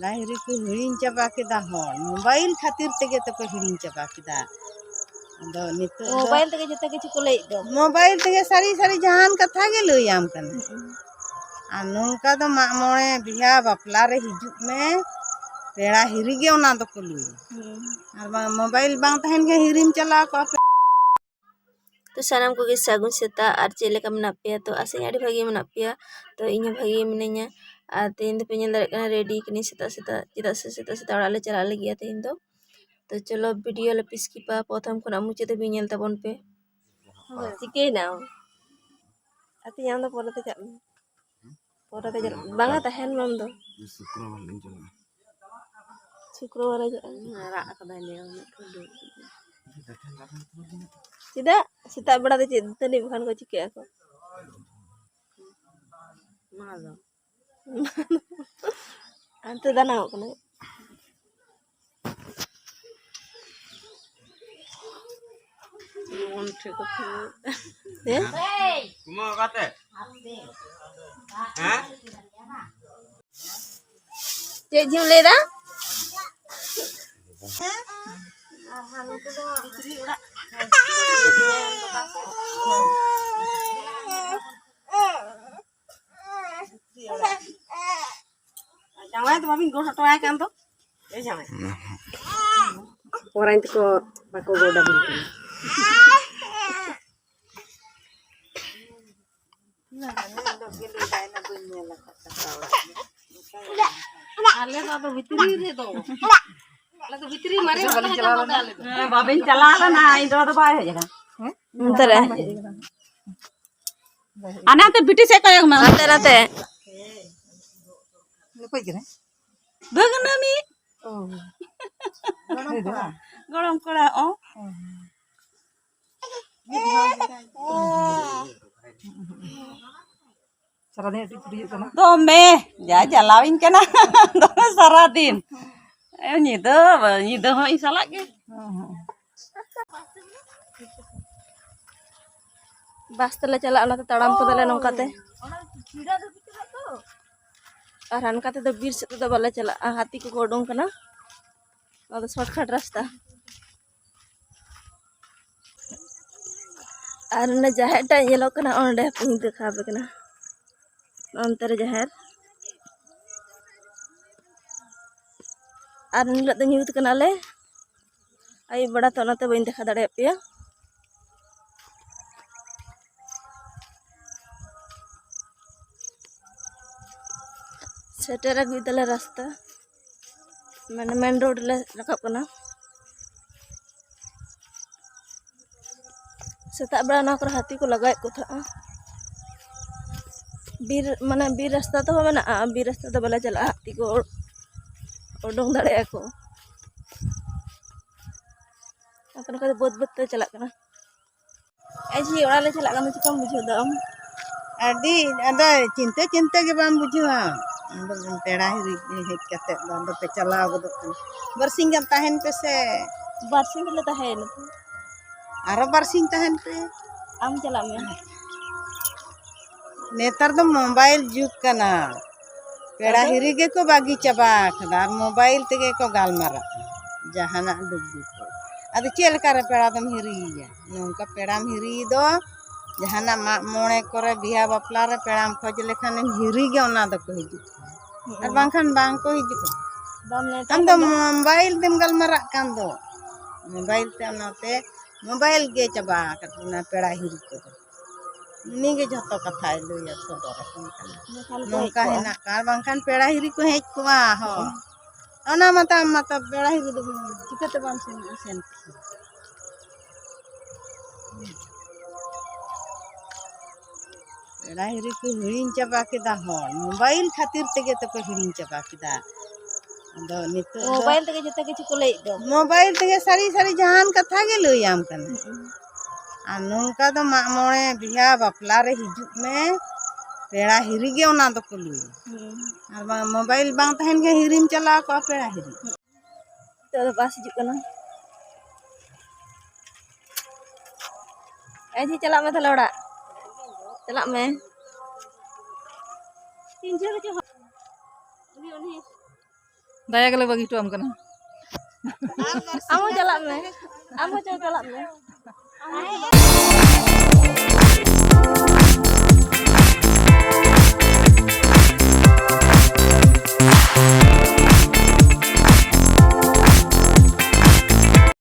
पेड़ा हिरी को हिड़ीन चाबा केदा हर मोबाइल खातिर तेगे तो को हिड़ीन चाबा केदा दो नितो मोबाइल तेगे जते किछु को लई दो मोबाइल तेगे सारी सारी जहान कथा गे लइयाम कने आ नोंका दो मा मोळे बिहा बापला रे हिजुक में पेड़ा हिरी गे ओना दो को लुई और मोबाइल बांग तहन के हिरीम चला को तो सानाम को सागुन सेता और चेलेका मना पे तो आसे आड़ी भागी मना पे तो इन भागी मिनैया और तीन दो पिन दरे रेडी कनी सेता सेता चिदा से सेता सेता ओड़ा ले चला ले गया तीन दो तो चलो वीडियो ले पिस्कीपा प्रथम खना मुचे ते बिनेल तबन पे चिके ना अति याम दो पोरते चल बांगा तहन मम दो शुक्रवार रा कदा ले चिदा सेता बड़ा दे तनी बखान को चिके को मालो अंत दाना हो कने वन ठीक है कुमा काते हैं जे जिम लेदा हालो तो बिक्री ओड़ा jangan itu mami gua satu aja kan tuh ya jangan orang itu kok pakai goda begini babin chala na indo to bai ho jaga ntar ana to biti se koyang ma nate nate koi kira bagna mi gorom kora o saradin itu tuju kana dome ja jalawin kana dome saradin nyido ho isala ge bas tele chala ona taram ko tele nongkate और हनका तो बीर से तो बल्ले चला हाथी को गोडों कना और शॉर्टकट रास्ता और न जहर टा येलो कना ओंडे पुनी देखा बेकना अंतर जहर और निलत द न्यूत कना ले आई बड़ा तो नते बइन देखा दड़े पे सेटर अगुदले रास्ता मैंने मेन रोड ले रखा कना सेता बड़ा ना कर हाथी को लगाए को था बीर माने बीर रास्ता तो मैंने बीर रास्ता तो बला चला हाथी को ओडोंग दड़े को अपन का बहुत बहुत चला कना ऐसी ओड़ा ले चला कना चिकम बुझो दम अडी अदा चिंता चिंता के बाम बुझवा पेड़ा हिरी हेक कते दो पे चलाव गदो बरसिंग गन तहन पे से बरसिंग ले तहन आरो बरसिंग तहन पे आम चला में नेतर तो मोबाइल जुग कना पेड़ा हिरी के को बागी चबा खदार मोबाइल तेगे को गालमारा जहाना डुबी को अद चेल करे पेड़ा दम हिरी या नोंका पेड़ाम हिरी दो जहाना मा मोणे करे बिहा बापला रे पेड़ाम खोज लेखान हिरी गे ओना दो को हिजु और बांखान बांग को हिजु हम तो मोबाइल तेम गालमारा कान दो मोबाइल ते ओनाते मोबाइल गे चबा कतना पेड़ा हिरी को नी गे जतो कथा लइया सदर नोंका हेना कार बांखान पेड़ा हिरी को हेज कोआ हो ओना मता पेड़ा हिरी दो चिकते बाम सेन पेड़ा हिरी को हिड़ीन चाबा केदा हर मोबाइल खातिर तेगे तो को हिड़ीन चाबा केदा दो नितो मोबाइल तेगे जते किछु को लई दो मोबाइल तेगे सारी सारी जहान कथा गे लइयाम कने आ नोंका दो मा मोळे बिहा बापला रे हिजुक में पेड़ा हिरी गे ओना दो को लुई और मोबाइल बांग तहन के हिरीम चला को पेड़ा हिरी तो बस हिजुक कना ऐसी चला में थलोड़ा चला में तीन जगह जो उन्हीं दया गले बगी टू आम कना Amo jalak me. Amo jalak me.